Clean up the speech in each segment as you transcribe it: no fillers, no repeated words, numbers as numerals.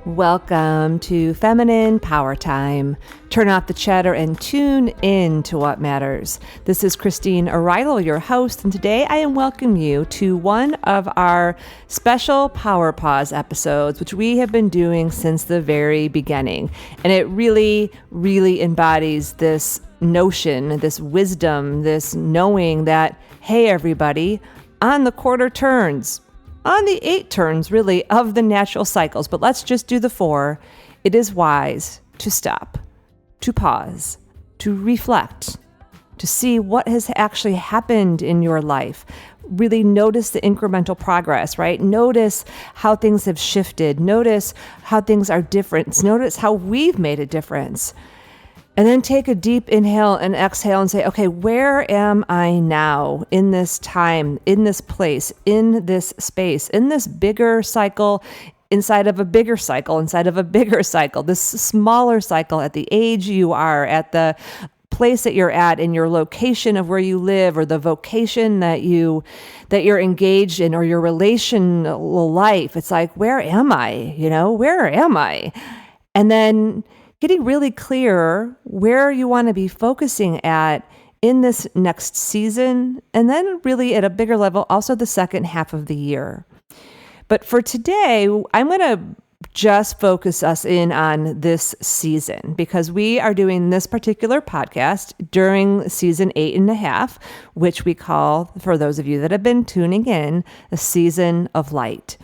Welcome to Feminine Power Time. Turn off the chatter and tune in to what matters. This is Christine Arylo, your host, and today I am welcoming you to one of our special Power Pause episodes, which we have been doing since the very beginning. And it really, really embodies this notion, this wisdom, this knowing that, hey, everybody, on the quarter turns, on the 8 turns, really, of the natural cycles, but let's just do the 4. It is wise to stop, to pause, to reflect, to see what has actually happened in your life. Really notice the incremental progress, right? Notice how things have shifted. Notice how things are different. Notice how we've made a difference. And then take a deep inhale and exhale and say, okay, where am I now in this time, in this place, in this space, in this bigger cycle, inside of a bigger cycle, inside of a bigger cycle, this smaller cycle at the age you are, at the place that you're at, in your location of where you live, or the vocation that you're engaged in, or your relational life. It's like, where am I? Where am I? And then getting really clear where you want to be focusing at in this next season, and then really at a bigger level, also the second half of the year. But for today, I'm going to just focus us in on this season, because we are doing this particular podcast during season 8.5, which we call, for those of you that have been tuning in, the season of light.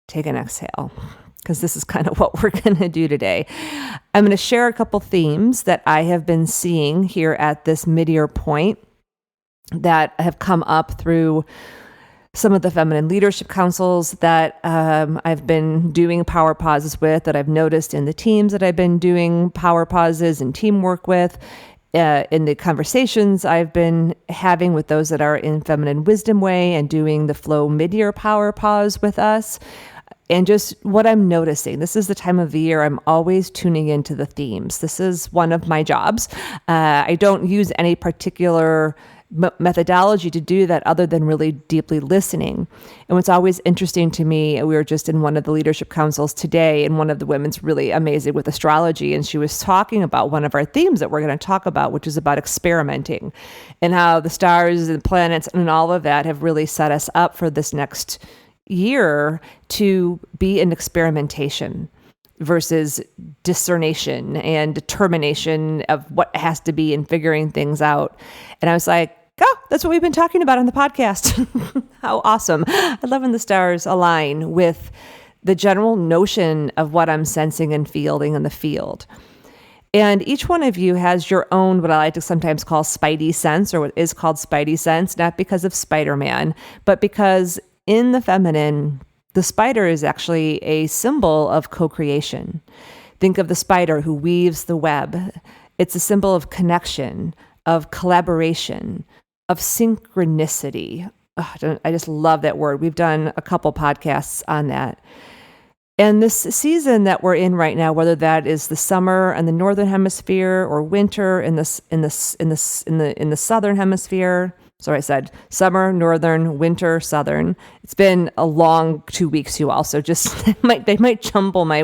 Take an exhale, because this is kind of what we're going to do today. I'm going to share a couple themes that I have been seeing here at this mid-year point that have come up through some of the feminine leadership councils that I've been doing power pauses with, that I've noticed in the teams that I've been doing power pauses and teamwork with, in the conversations I've been having with those that are in Feminine Wisdom Way and doing the Flow mid-year power pause with us. And just what I'm noticing, this is the time of the year I'm always tuning into the themes. This is one of my jobs. I don't use any particular methodology to do that other than really deeply listening. And what's always interesting to me, we were just in one of the leadership councils today, and one of the women's really amazing with astrology, and she was talking about one of our themes that we're going to talk about, which is about experimenting, and how the stars and planets and all of that have really set us up for this next year to be in experimentation versus discernation and determination of what has to be and figuring things out. And I was like, oh, that's what we've been talking about on the podcast. How awesome. I love when the stars align with the general notion of what I'm sensing and feeling in the field. And each one of you has your own, what I like to sometimes call spidey sense, or what is called spidey sense, not because of Spider-Man, but because in the feminine, the spider is actually a symbol of co-creation. Think of the spider who weaves the web. It's a symbol of connection, of collaboration, of synchronicity. I just love that word. We've done a couple podcasts on that. And this season that we're in right now, whether that is the summer in the northern hemisphere or winter in the southern hemasphere. So I said summer, northern, winter, southern. It's been a long 2 weeks, you all. So just they might jumble my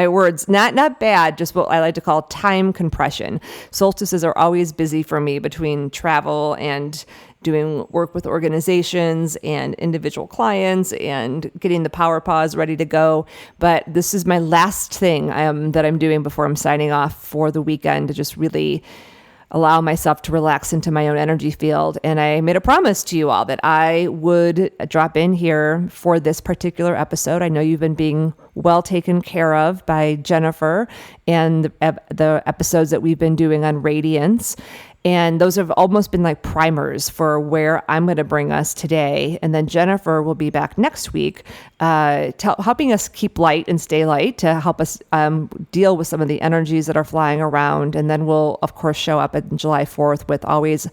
words. Not bad, just what I like to call time compression. Solstices are always busy for me between travel and doing work with organizations and individual clients and getting the power pause ready to go. But this is my last thing that I'm doing before I'm signing off for the weekend, to just really allow myself to relax into my own energy field. And I made a promise to you all that I would drop in here for this particular episode. I know you've been being well taken care of by Jennifer and the episodes that we've been doing on radiance. And those have almost been like primers for where I'm going to bring us today. And then Jennifer will be back next week, helping us keep light and stay light, to help us deal with some of the energies that are flying around. And then we'll, of course, show up on July 4th with always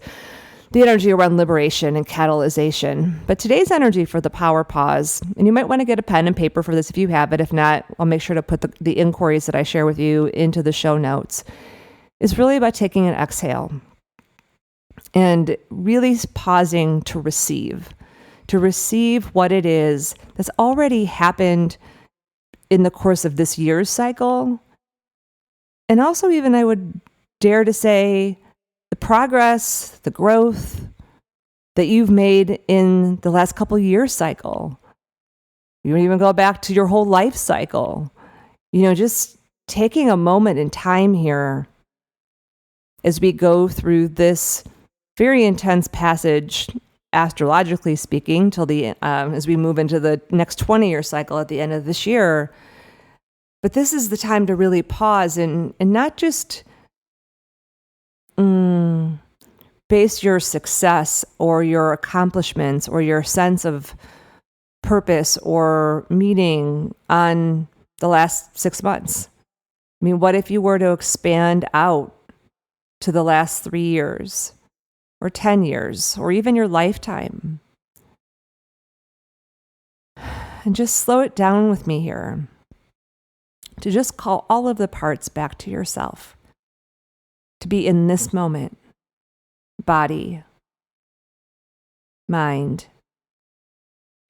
the energy around liberation and catalyzation. But today's energy for the power pause, and you might want to get a pen and paper for this if you have it. If not, I'll make sure to put the inquiries that I share with you into the show notes, is really about taking an exhale and really pausing to receive to receive what it is that's already happened in the course of this year's cycle. And also, even I would dare to say, the progress, the growth that you've made in the last couple of years cycle. You don't even go back to your whole life cycle. Just taking a moment in time here as we go through this very intense passage, astrologically speaking, till the as we move into the next 20-year cycle at the end of this year. But this is the time to really pause and not just base your success or your accomplishments or your sense of purpose or meaning on the last 6 months. I mean, what if you were to expand out to the last 3 years or 10 years or even your lifetime? And just slow it down with me here to just call all of the parts back to yourself, to be in this moment, body, mind,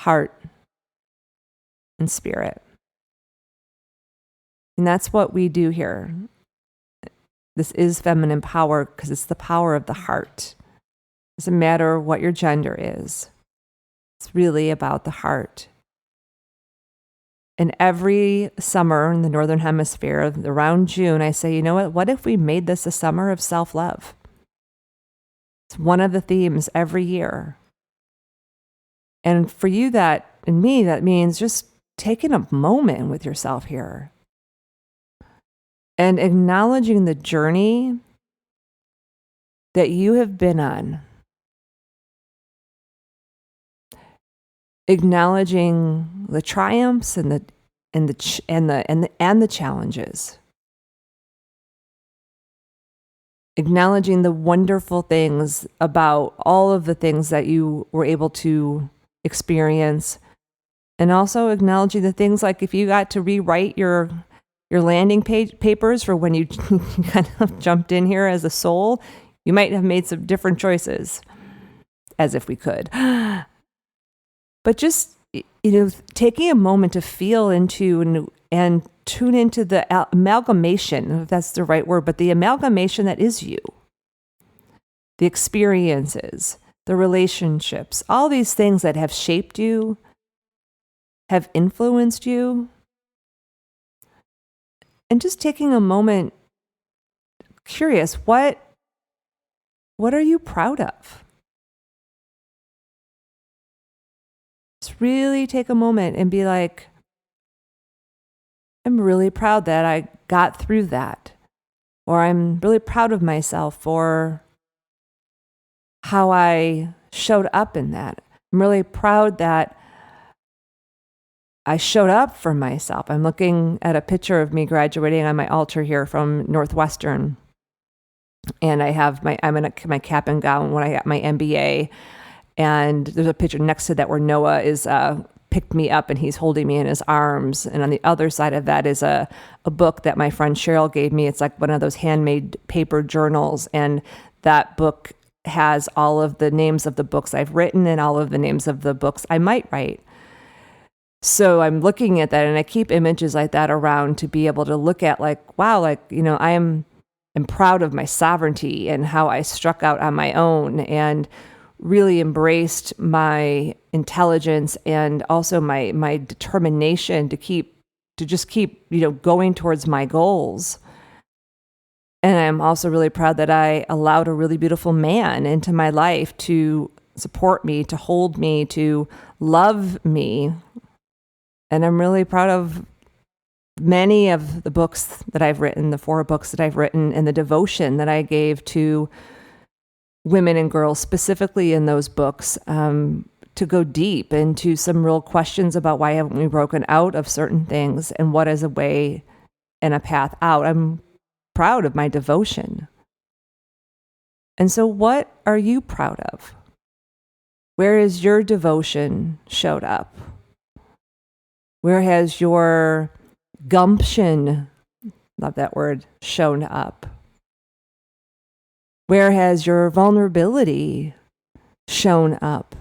heart, and spirit. And that's what we do here. This is feminine power because it's the power of the heart. It doesn't matter what your gender is. It's really about the heart. And every summer in the Northern Hemisphere, around June, I say, you know what? What if we made this a summer of self-love? It's one of the themes every year. And for you and me, that means just taking a moment with yourself here and acknowledging the journey that you have been on. Acknowledging the triumphs and the challenges. Acknowledging the wonderful things about all of the things that you were able to experience, and also acknowledging the things like if you got to rewrite your landing papers for when you kind of jumped in here as a soul, you might have made some different choices, as if we could. But just, taking a moment to feel into and tune into the amalgamation, if that's the right word, but the amalgamation that is you. The experiences, the relationships, all these things that have shaped you, have influenced you. And just taking a moment, curious, what are you proud of? Just really take a moment and be like, I'm really proud that I got through that. Or I'm really proud of myself for how I showed up in that. I'm really proud that I showed up for myself. I'm looking at a picture of me graduating on my altar here from Northwestern. And I'm in my cap and gown when I got my MBA. And there's a picture next to that where Noah is picked me up and he's holding me in his arms. And on the other side of that is a book that my friend Cheryl gave me. It's like one of those handmade paper journals. And that book has all of the names of the books I've written and all of the names of the books I might write. So I'm looking at that and I keep images like that around to be able to look at like, wow, like, I'm proud of my sovereignty and how I struck out on my own and really embraced my intelligence and also my determination to just keep going towards my goals. And I'm also really proud that I allowed a really beautiful man into my life to support me, to hold me, to love me. And I'm really proud of many of the books that I've written, the 4 books that I've written, and the devotion that I gave to women and girls, specifically in those books, to go deep into some real questions about why haven't we broken out of certain things and what is a way and a path out. I'm proud of my devotion. And so what are you proud of? Where has your devotion showed up? Where has your gumption, love that word, shown up? Where has your vulnerability shown up?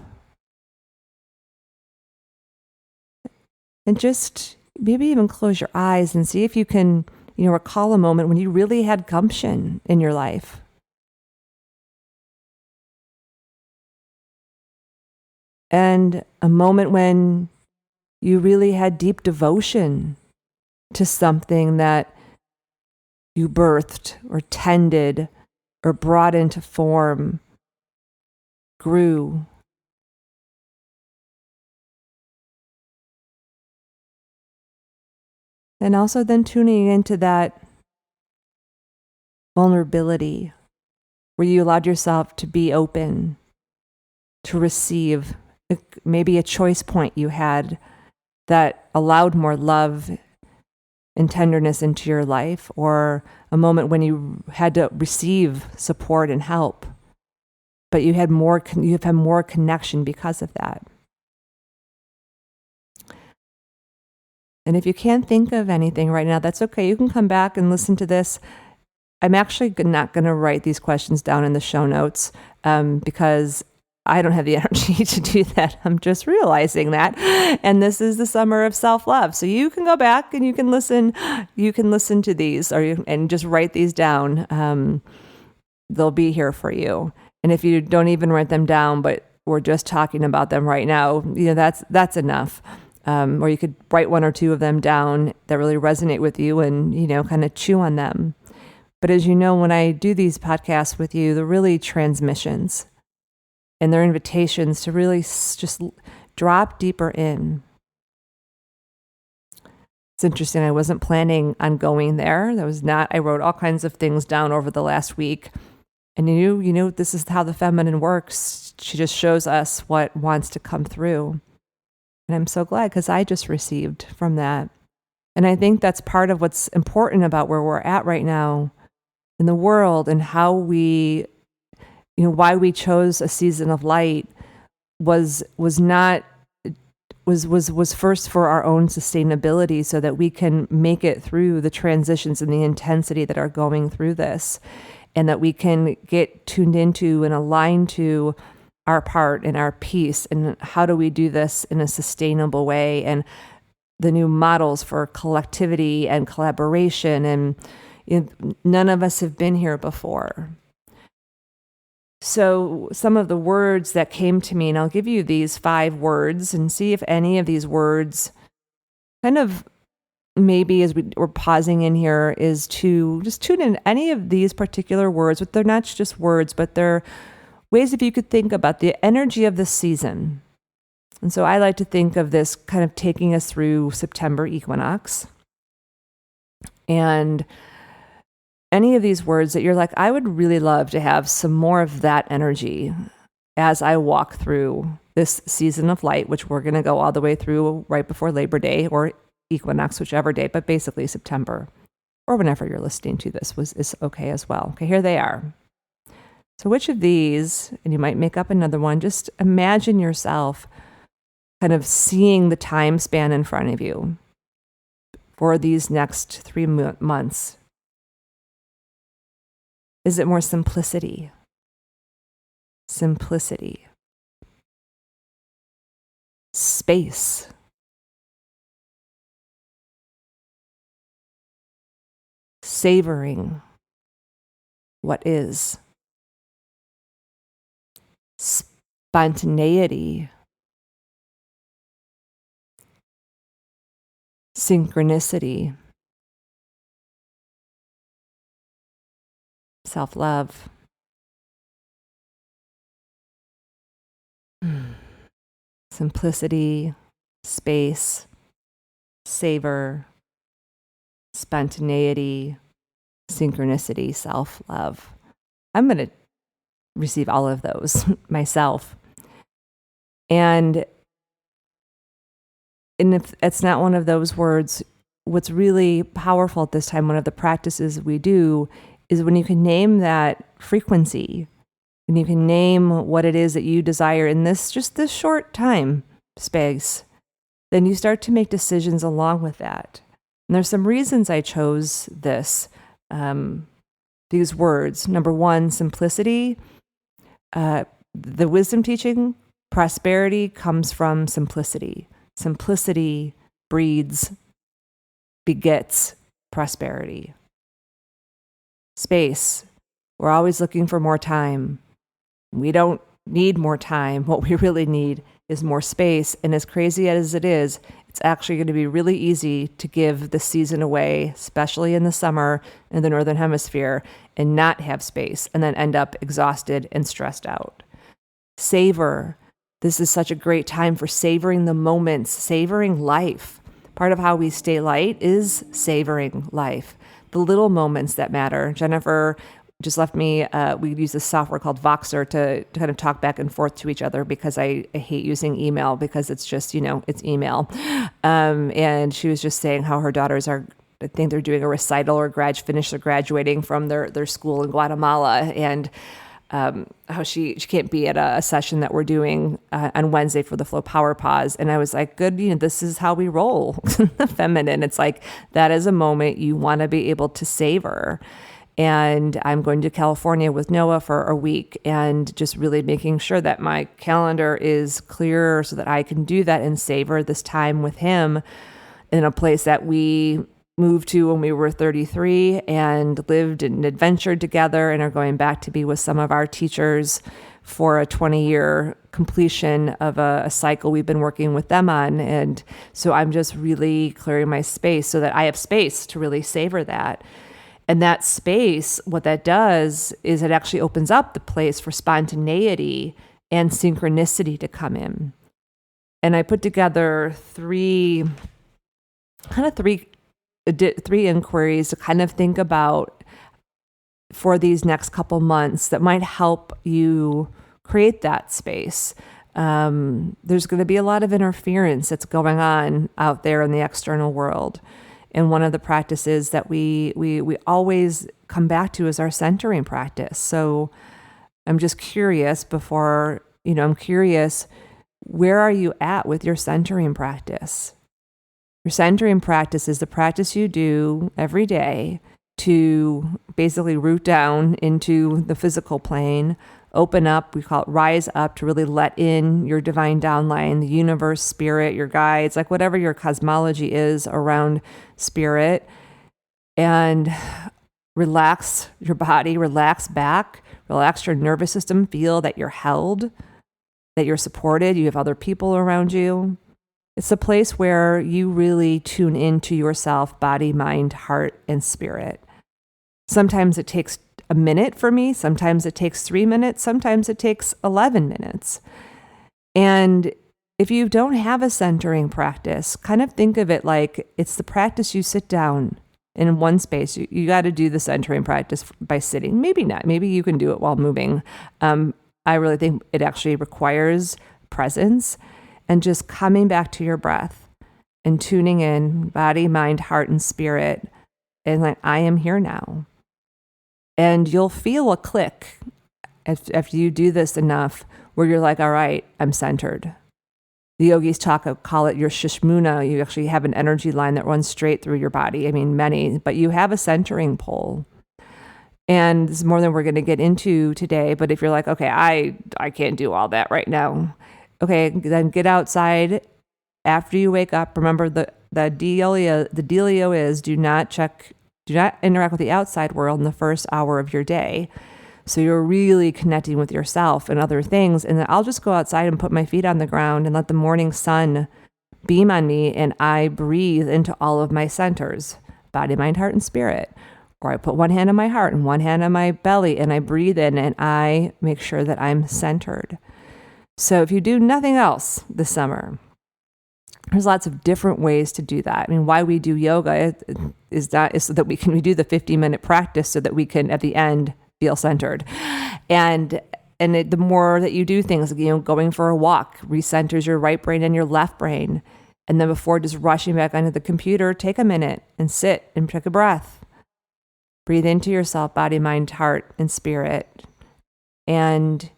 And just maybe even close your eyes and see if you can, recall a moment when you really had gumption in your life. And a moment when you really had deep devotion to something that you birthed or tended or brought into form, grew. And also then tuning into that vulnerability where you allowed yourself to be open, to receive maybe a choice point you had that allowed more love and tenderness into your life, or a moment when you had to receive support and help, but you have had more connection because of that. And if you can't think of anything right now, that's okay. You can come back and listen to this. I'm actually not going to write these questions down in the show notes because I don't have the energy to do that. I'm just realizing that. And this is the summer of self-love. So you can go back and you can listen to these and just write these down. They'll be here for you. And if you don't even write them down, but we're just talking about them right now, that's enough. Or you could write one or two of them down that really resonate with you and, kind of chew on them. But as you know, when I do these podcasts with you, they're really transmissions. And they're invitations to really just drop deeper in. It's interesting. I wasn't planning on going there. I wrote all kinds of things down over the last week. And this is how the feminine works. She just shows us what wants to come through. And I'm so glad because I just received from that. And I think that's part of what's important about where we're at right now in the world and how we, why we chose a season of light was first for our own sustainability so that we can make it through the transitions and the intensity that are going through this, and that we can get tuned into and aligned to our part and our piece, and how do we do this in a sustainable way, and the new models for collectivity and collaboration. And none of us have been here before. So some of the words that came to me, and I'll give you these 5 words and see if any of these words kind of, maybe as we're pausing in here, is to just tune in any of these particular words, but they're not just words, but they're ways if you could think about the energy of the season. And so I like to think of this kind of taking us through September equinox. And any of these words that you're like, I would really love to have some more of that energy as I walk through this season of light, which we're going to go all the way through right before Labor Day or equinox, whichever day, but basically September, or whenever you're listening to this is okay as well. Okay, here they are. So which of these, and you might make up another one, just imagine yourself kind of seeing the time span in front of you for these next 3 months. Is it more simplicity? Simplicity. Space. Savoring what is. Spontaneity. Synchronicity. Self-love. Simplicity, space, savor, spontaneity, synchronicity, self-love. I'm going to receive all of those myself. And if it's not one of those words, what's really powerful at this time, one of the practices we do, is when you can name that frequency, and you can name what it is that you desire in this short time space, then you start to make decisions along with that. And there's some reasons I chose these words. Number one, simplicity. The wisdom teaching, prosperity comes from simplicity. Simplicity begets prosperity. Space. We're always looking for more time. We don't need more time. What we really need is more space. And as crazy as it is, it's actually going to be really easy to give the season away, especially in the summer in the Northern Hemisphere, and not have space and then end up exhausted and stressed out. Savor. This is such a great time for savoring the moments, savoring life. Part of how we stay light is savoring life. The little moments that matter. Jennifer just left me, we use this software called Voxer to kind of talk back and forth to each other because I hate using email because it's just, it's email. And she was just saying how her daughters I think they're doing a recital or they're graduating from their school in Guatemala. And how she can't be at a session that we're doing on Wednesday for the Flow Power Pause. And I was like, good, this is how we roll. The feminine. It's like, that is a moment you want to be able to savor. And I'm going to California with Noah for a week and just really making sure that my calendar is clear so that I can do that and savor this time with him in a place that we moved to when we were 33 and lived and adventured together and are going back to be with some of our teachers for a 20-year completion of a cycle we've been working with them on. And so I'm just really clearing my space so that I have space to really savor that. And that space, what that does is it actually opens up the place for spontaneity and synchronicity to come in. And I put together three inquiries to kind of think about for these next couple months that might help you create that space. There's going to be a lot of interference that's going on out there in the external world. And one of the practices that we always come back to is our centering practice. So I'm just curious where are you at with your centering practice? Your centering practice is the practice you do every day to basically root down into the physical plane, open up, we call it rise up, to really let in your divine downline, the universe, spirit, your guides, like whatever your cosmology is around spirit, and relax your body, relax back, relax your nervous system, feel that you're held, that you're supported, you have other people around you. It's a place where you really tune into yourself, body, mind, heart, and spirit. Sometimes it takes a minute for me. Sometimes it takes 3 minutes. Sometimes it takes 11 minutes. And if you don't have a centering practice, kind of think of it like it's the practice you sit down in one space. You got to do the centering practice by sitting. Maybe not. Maybe you can do it while moving. I really think it actually requires presence and just coming back to your breath and tuning in, body, mind, heart, and spirit. And like, I am here now. And you'll feel a click after you do this enough where you're like, all right, I'm centered. The yogis call it your Sushumna. You actually have an energy line that runs straight through your body. I mean, many, but you have a centering pole. And this is more than we're going to get into today. But if you're like, okay, I can't do all that right now. Okay, then get outside after you wake up. Remember the dealio is do not interact with the outside world in the first hour of your day. So you're really connecting with yourself and other things. And then I'll just go outside and put my feet on the ground and let the morning sun beam on me. And I breathe into all of my centers, body, mind, heart, and spirit. Or I put one hand on my heart and one hand on my belly and I breathe in and I make sure that I'm centered. So if you do nothing else this summer, there's lots of different ways to do that. I mean, why we do yoga is so that we do the 50-minute practice so that we can, at the end, feel centered. And the more that you do things, going for a walk recenters your right brain and your left brain. And then before just rushing back onto the computer, take a minute and sit and take a breath. Breathe into yourself, body, mind, heart, and spirit. And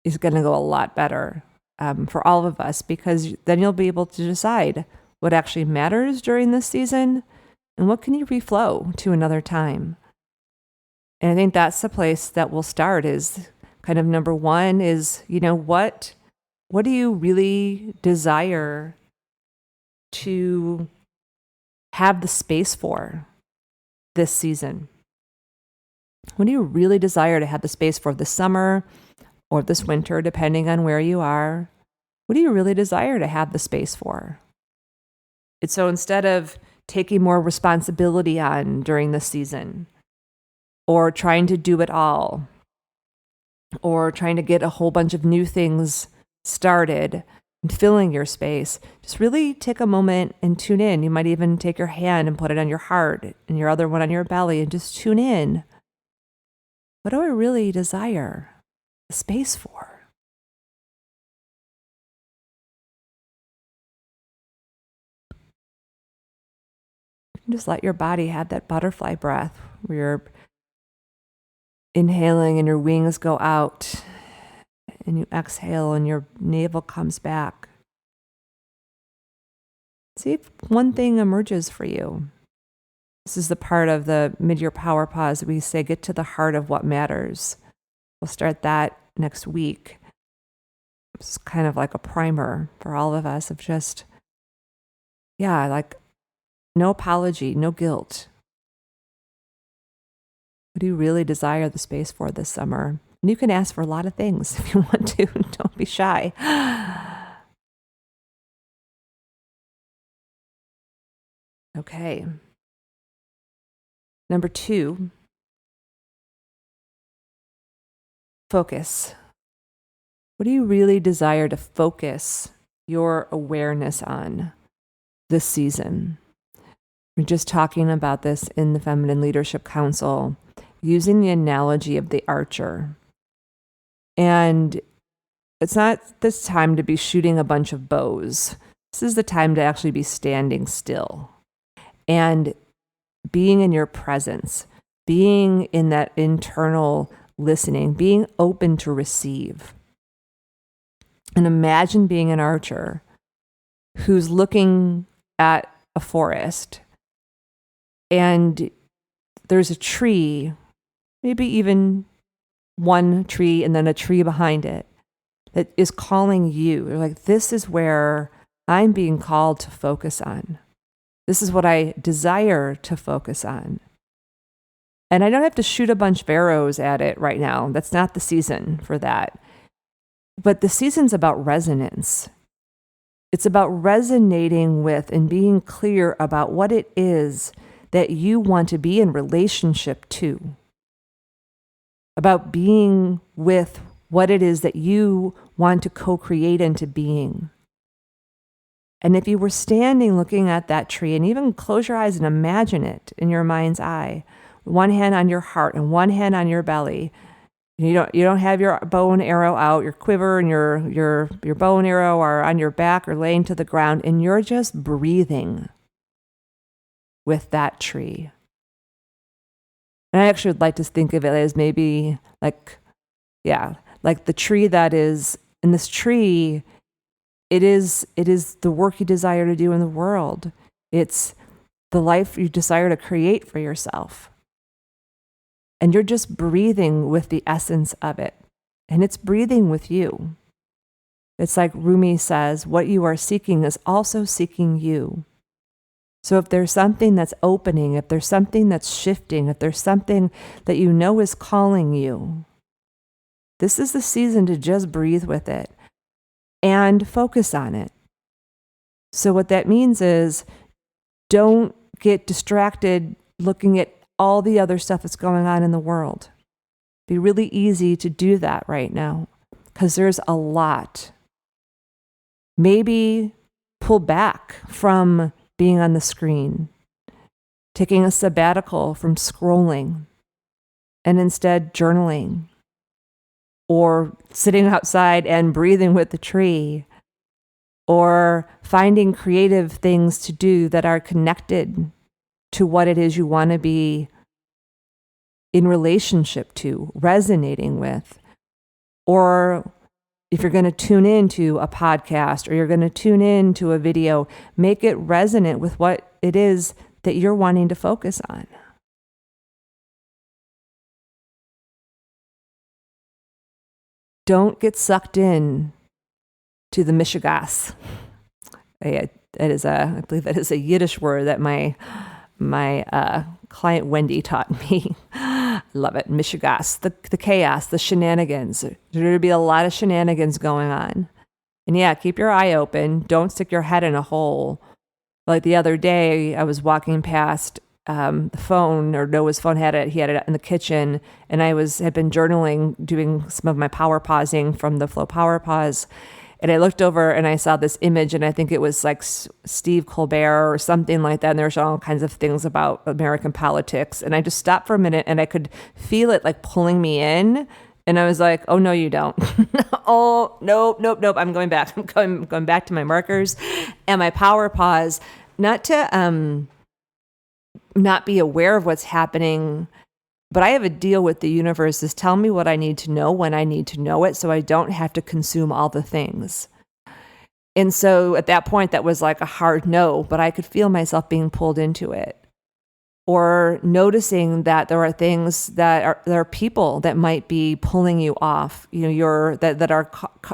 it's going to go a lot better. For all of us, because then you'll be able to decide what actually matters during this season and what can you reflow to another time. And I think that's the place that we'll start is kind of number one is, what do you really desire to have the space for this season? What do you really desire to have the space for this summer or this winter, depending on where you are? What do you really desire to have the space for? And so instead of taking more responsibility on during this season, or trying to do it all, or trying to get a whole bunch of new things started and filling your space, just really take a moment and tune in. You might even take your hand and put it on your heart and your other one on your belly and just tune in. What do I really desire the space for? Just let your body have that butterfly breath where you're inhaling and your wings go out and you exhale and your navel comes back. See if one thing emerges for you. This is the part of the mid-year power pause that we say, get to the heart of what matters. We'll start that next week. It's kind of like a primer for all of us of just, like no apology, no guilt. What do you really desire the space for this summer? And you can ask for a lot of things if you want to. Don't be shy. Okay. Number 2, focus. What do you really desire to focus your awareness on this season? We're just talking about this in the Feminine Leadership Council, using the analogy of the archer. And it's not this time to be shooting a bunch of bows. This is the time to actually be standing still and being in your presence, being in that internal listening, being open to receive. And imagine being an archer who's looking at a forest and there's a tree, maybe even one tree and then a tree behind it that is calling you. You're like, this is where I'm being called to focus on. This is what I desire to focus on. And I don't have to shoot a bunch of arrows at it right now. That's not the season for that. But the season's about resonance. It's about resonating with and being clear about what it is that you want to be in relationship to. About being with what it is that you want to co-create into being. And if you were standing looking at that tree, and even close your eyes and imagine it in your mind's eye, one hand on your heart and one hand on your belly. You don't have your bow and arrow out, your quiver and your bow and arrow are on your back or laying to the ground, and you're just breathing with that tree. And I actually would like to think of it as maybe like the tree that is, in this tree, it is the work you desire to do in the world. It's the life you desire to create for yourself. And you're just breathing with the essence of it. And it's breathing with you. It's like Rumi says, what you are seeking is also seeking you. So if there's something that's opening, if there's something that's shifting, if there's something that you know is calling you, this is the season to just breathe with it and focus on it. So what that means is, don't get distracted looking at all the other stuff that's going on in the world. It'd be really easy to do that right now because there's a lot. Maybe pull back from being on the screen, taking a sabbatical from scrolling, and instead journaling, or sitting outside and breathing with the tree, or finding creative things to do that are connected to what it is you want to be in relationship to, resonating with. Or if you're going to tune into a podcast or you're going to tune into a video, make it resonant with what it is that you're wanting to focus on. Don't get sucked in to the mishigas. I believe that is a Yiddish word that my client Wendy taught me. I love it. Mishigas, the chaos, the shenanigans. There's going to be a lot of shenanigans going on. And yeah, keep your eye open. Don't stick your head in a hole. Like the other day, I was walking past the phone, or Noah's phone he had it in the kitchen, and I had been journaling, doing some of my power pausing from the Flow Power Pause. And I looked over and I saw this image, and I think it was like Steve Colbert or something like that. And there's all kinds of things about American politics. And I just stopped for a minute and I could feel it like pulling me in. And I was like, oh, no, you don't. Oh, nope. I'm going back. I'm going back to my markers and my power pause, not to not be aware of what's happening. But I have a deal with the universe is tell me what I need to know when I need to know it, so I don't have to consume all the things. And so at that point, that was like a hard no, but I could feel myself being pulled into it. Or noticing that there are things there are people that might be pulling you off, that are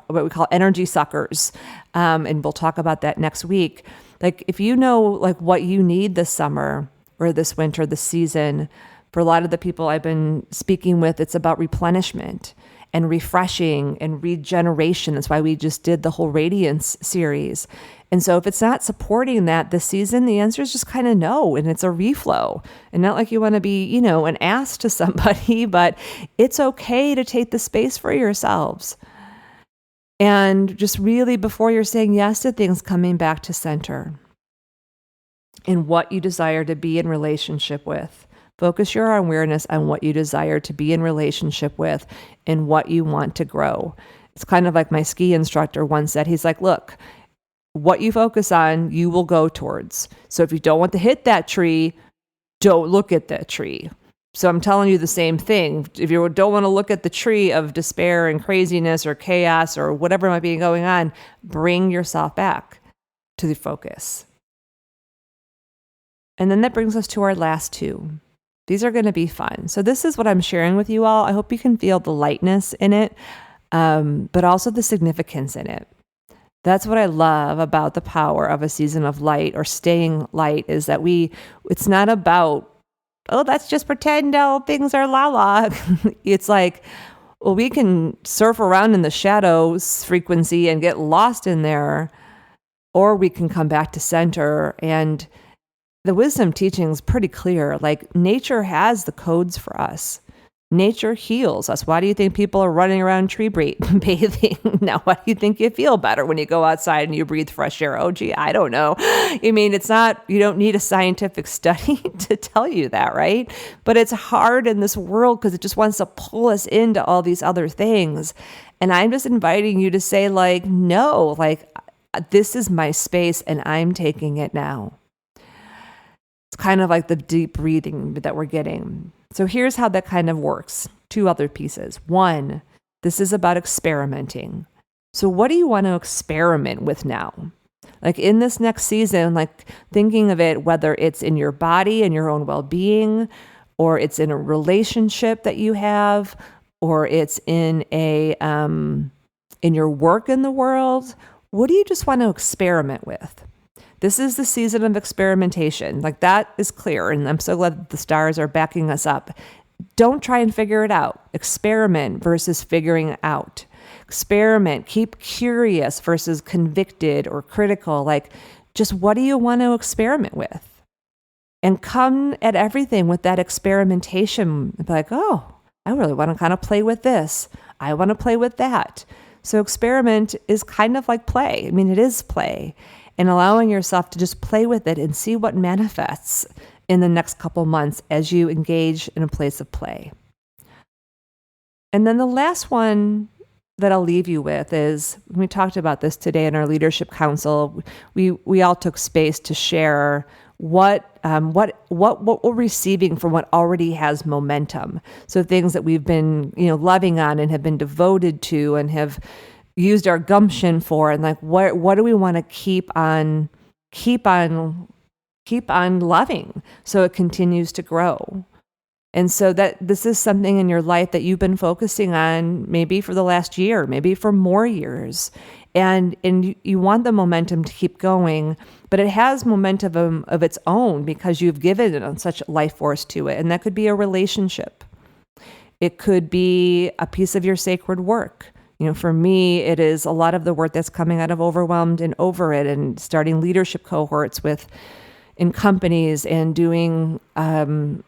what we call energy suckers. And we'll talk about that next week. Like if you know like what you need this summer or this winter, this season, for a lot of the people I've been speaking with, it's about replenishment and refreshing and regeneration. That's why we just did the whole Radiance series. And so if it's not supporting that this season, the answer is just kind of no. And it's a reflow. And not like you want to be, an ass to somebody, but it's okay to take the space for yourselves. And just really, before you're saying yes to things, coming back to center in what you desire to be in relationship with. Focus your awareness on what you desire to be in relationship with and what you want to grow. It's kind of like my ski instructor once said. He's like, look, what you focus on, you will go towards. So if you don't want to hit that tree, don't look at that tree. So I'm telling you the same thing. If you don't want to look at the tree of despair and craziness or chaos or whatever might be going on, bring yourself back to the focus. And then that brings us to our last two. These are going to be fun. So this is what I'm sharing with you all. I hope you can feel the lightness in it, but also the significance in it. That's what I love about the power of a season of light or staying light is that it's not about, oh, let's just pretend all things are la-la. It's like, well, we can surf around in the shadows frequency and get lost in there, or we can come back to center. And the wisdom teaching is pretty clear. Like nature has the codes for us. Nature heals us. Why do you think people are running around tree bathing? Now, why do you think you feel better when you go outside and you breathe fresh air? Oh, gee, I don't know. I mean, you don't need a scientific study to tell you that, right? But it's hard in this world because it just wants to pull us into all these other things. And I'm just inviting you to say like, no, like this is my space and I'm taking it now. It's kind of like the deep breathing that we're getting. So here's how that kind of works. Two other pieces. One, this is about experimenting. So what do you want to experiment with now? Like in this next season, like thinking of it, whether it's in your body and your own well-being, or it's in a relationship that you have, or it's in in your work in the world. What do you just want to experiment with? This is the season of experimentation. Like that is clear. And I'm so glad that the stars are backing us up. Don't try and figure it out. Experiment versus figuring it out. Experiment. Keep curious versus convicted or critical. Like just what do you want to experiment with? And come at everything with that experimentation. Be like, oh, I really want to kind of play with this. I want to play with that. So experiment is kind of like play. I mean, it is play. And allowing yourself to just play with it and see what manifests in the next couple months as you engage in a place of play. And then the last one that I'll leave you with is, we talked about this today in our leadership council. We all took space to share what we're receiving from what already has momentum. So things that we've been, loving on and have been devoted to and have used our gumption for, and like what do we want to keep on loving so it continues to grow. And so that this is something in your life that you've been focusing on maybe for the last year, maybe for more years. And you want the momentum to keep going, but it has momentum of its own because you've given such life force to it. And that could be a relationship. It could be a piece of your sacred work. For me, it is a lot of the work that's coming out of Overwhelmed and Over It, and starting leadership cohorts in companies, and doing Team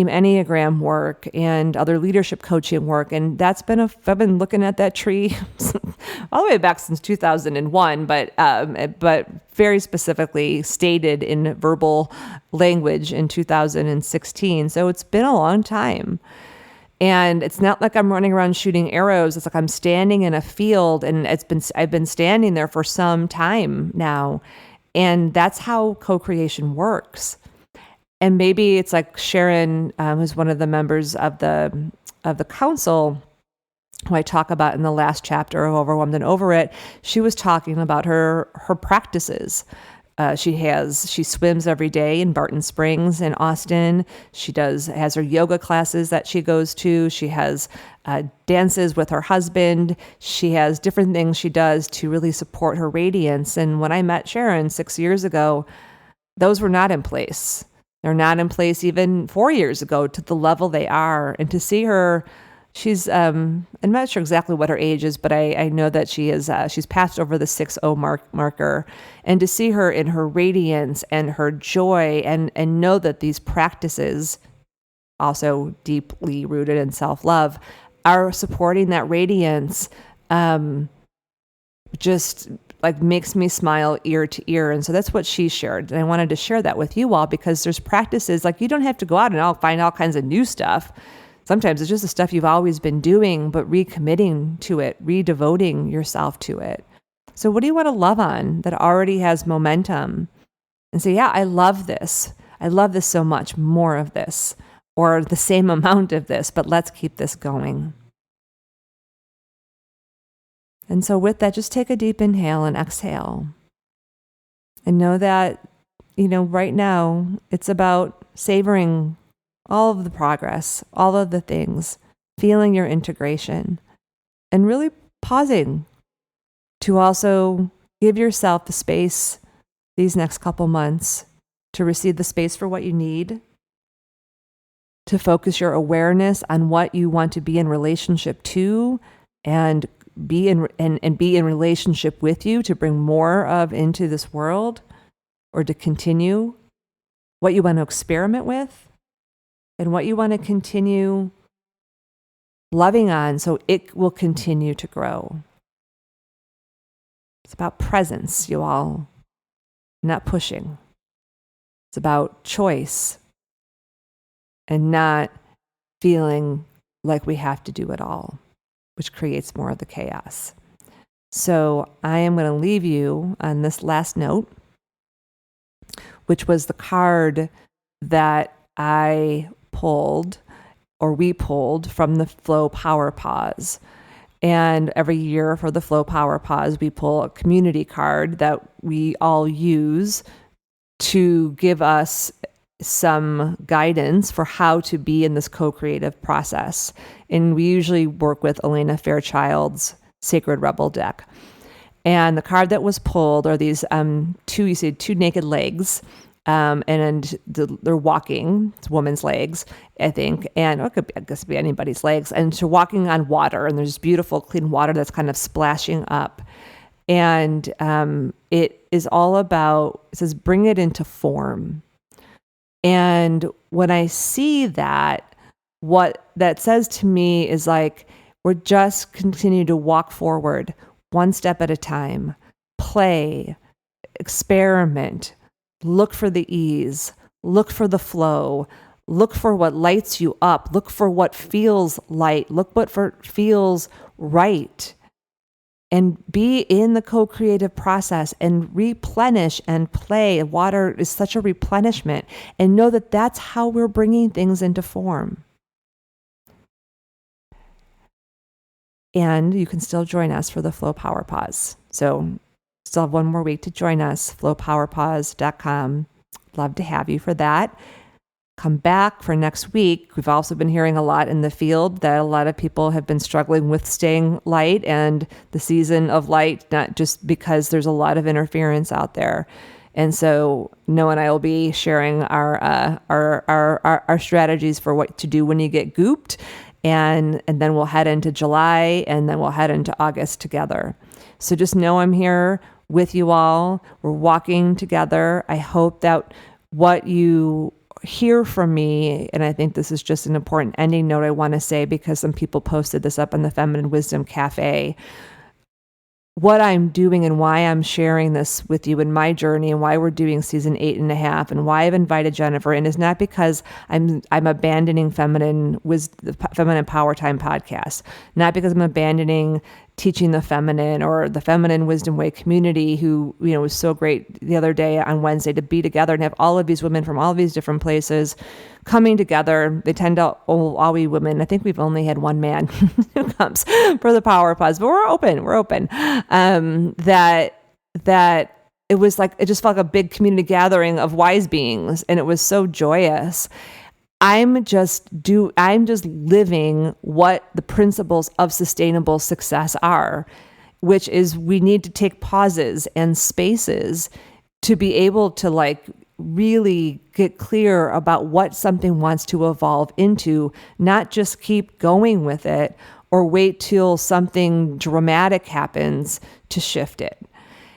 Enneagram work and other leadership coaching work. And that's been I've been looking at that tree all the way back since 2001, but very specifically stated in verbal language in 2016. So it's been a long time. And it's not like I'm running around shooting arrows. It's like I'm standing in a field, and I've been standing there for some time now. And that's how co-creation works. And maybe it's like Sharon, who's one of the members of the council, who I talk about in the last chapter of Overwhelmed and Over It. She was talking about her practices. She swims every day in Barton Springs in Austin. She has her yoga classes that she goes to. She has dances with her husband. She has different things she does to really support her radiance. And when I met Sharon 6 years ago, those were not in place. They're not in place even 4 years ago to the level they are. And to see her, I'm not sure exactly what her age is, but I know that she's passed over the 6-0 marker. And to see her in her radiance and her joy, and know that these practices, also deeply rooted in self-love, are supporting that radiance, just like makes me smile ear to ear. And so that's what she shared. And I wanted to share that with you all, because there's practices, like you don't have to go out and find all kinds of new stuff. Sometimes it's just the stuff you've always been doing, but recommitting to it, redevoting yourself to it. So what do you want to love on that already has momentum? And say, yeah, I love this. I love this so much, more of this, or the same amount of this, but let's keep this going. And so with that, just take a deep inhale and exhale. And know that, right now, it's about savoring all of the progress, all of the things, feeling your integration, and really pausing to also give yourself the space these next couple months to receive the space for what you need, to focus your awareness on what you want to be in relationship to, and be in relationship with you, to bring more of into this world, or to continue what you want to experiment with, and what you want to continue loving on so it will continue to grow. It's about presence, you all, not pushing. It's about choice and not feeling like we have to do it all, which creates more of the chaos. So I am going to leave you on this last note, which was the card that we pulled from the Flow Power Pause. And every year for the Flow Power Pause, we pull a community card that we all use to give us some guidance for how to be in this co-creative process. And we usually work with Elena Fairchild's Sacred Rebel deck. And the card that was pulled are these two naked legs. And they're walking. It's woman's legs, I think, and it could be anybody's legs. And so walking on water, and there's beautiful, clean water that's kind of splashing up. And it is all about, it says, bring it into form. And when I see that, what that says to me is like, we're just continue to walk forward one step at a time, play, experiment, look for the ease, look for the flow, look for what lights you up, look for what feels light, look what feels right, and be in the co-creative process and replenish and play. Water is such a replenishment, and know that that's how we're bringing things into form. And you can still join us for the Flow Power Pause. So still have one more week to join us, flowpowerpause.com. Love to have you for that. come back for next week. We've also been hearing a lot in the field that a lot of people have been struggling with staying light and the season of light, not just because there's a lot of interference out there. And so Noah and I will be sharing our strategies for what to do when you get gooped. And then we'll head into July, and then we'll head into August together. So just know I'm here with you all. We're walking together. I hope that what you hear from me, and I think this is just an important ending note I want to say, because some people posted this up on the Feminine Wisdom Cafe, what I'm doing and why I'm sharing this with you in my journey and why we're doing season 8.5 and why I've invited Jennifer in is not because I'm abandoning Feminine Power Time podcast, not because I'm abandoning teaching the feminine or the Feminine Wisdom Way community, who, was so great the other day on Wednesday to be together and have all of these women from all of these different places coming together. They tend to all be women. I think we've only had one man who comes for the power pause, but we're open. That it was like, it just felt like a big community gathering of wise beings, and it was so joyous. I'm just living what the principles of sustainable success are, which is we need to take pauses and spaces to be able to really get clear about what something wants to evolve into, not just keep going with it or wait till something dramatic happens to shift it.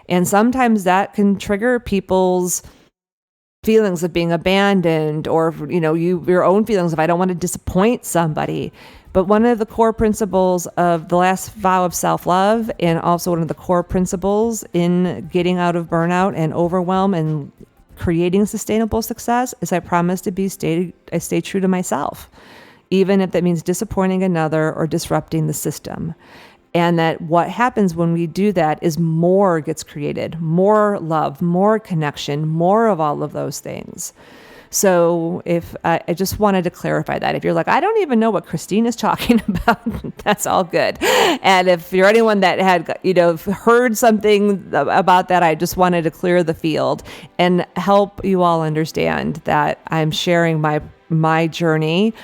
And sometimes that can trigger people's feelings of being abandoned, or your own feelings of I don't want to disappoint somebody. But one of the core principles of the last vow of self-love, and also one of the core principles in getting out of burnout and overwhelm and creating sustainable success, is I promise to I stay true to myself, even if that means disappointing another or disrupting the system. And that what happens when we do that is more gets created, more love, more connection, more of all of those things. So if I just wanted to clarify that. If you're like, I don't even know what Christine is talking about, that's all good. And if you're anyone that had, heard something about that, I just wanted to clear the field and help you all understand that I'm sharing my journey,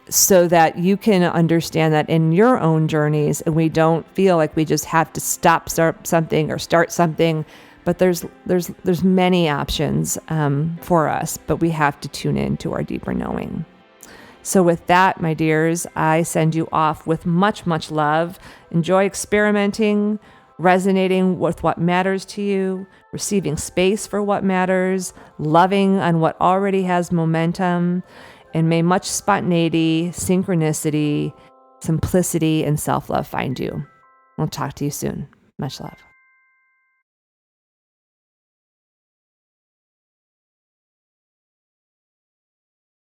so that you can understand that in your own journeys, and we don't feel like we just have to start something or start something, but there's many options for us, but we have to tune in to our deeper knowing. So with that, my dears, I send you off with much, much love. Enjoy experimenting, resonating with what matters to you, receiving space for what matters, loving on what already has momentum. And may much spontaneity, synchronicity, simplicity, and self-love find you. I'll talk to you soon. Much love.